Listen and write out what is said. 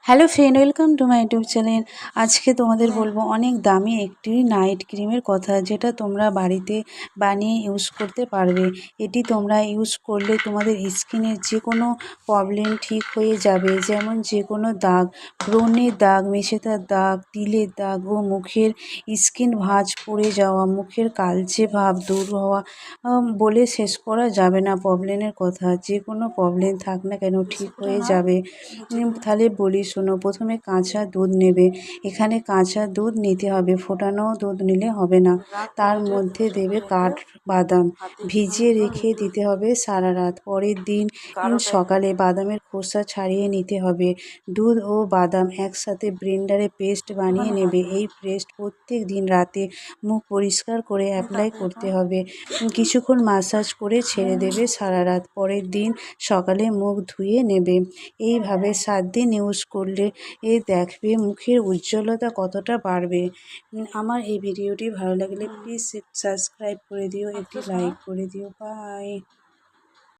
Hello friend, welcome to my YouTube channel. আজকে তোমাদের বলবো অনেক দামি একটি নাইট ক্রিমের কথা, যেটা তোমরা বাড়িতে বানিয়ে ইউজ করতে পারবে। এটি তোমরা ইউজ করলে তোমাদের স্কিনের যে কোনো প্রবলেম ঠিক হয়ে যাবে, যেমন যে কোনো দাগ, ব্রণের দাগ, মেছেতার দাগ, তিলের দাগ ও মুখের স্কিন ভাঁজ পড়ে যাওয়া, মুখের কালচে ভাব দূর হওয়া। বলে শেষ করা যাবে না প্রবলেমের কথা। যে কোনো প্রবলেম থাক না কেন ঠিক হয়ে যাবে। তাহলে বলি শোনো। প্রথমে কাঁচা দুধ নেবে। এখানে কাঁচা দুধ নিতে হবে, ফোটানো দুধ নিলে হবে না। তার মধ্যে দেবে কাঠবাদাম, ভিজিয়ে রেখে দিতে হবে সারা রাত। পরের দিন সকালে বাদামের খোসা ছাড়িয়ে নিতে হবে। দুধ ও বাদাম একসাথে ব্লেন্ডারে পেস্ট বানিয়ে নেবে। এই পেস্ট প্রত্যেক দিন রাতে মুখ পরিষ্কার করে অ্যাপ্লাই করতে হবে। কিছুক্ষণ মাসাজ করে ছেড়ে দেবে সারা রাত। পরের দিন সকালে মুখ ধুয়ে নেবে। এইভাবে 7 দিন ইউজ করলে দেখবে মুখের উজ্জ্বলতা কতটা বাড়বে। আমার এই ভিডিওটি ভালো লাগলে প্লিজ সাবস্ক্রাইব করে দিও, একটি লাইক করে দিও। বাই।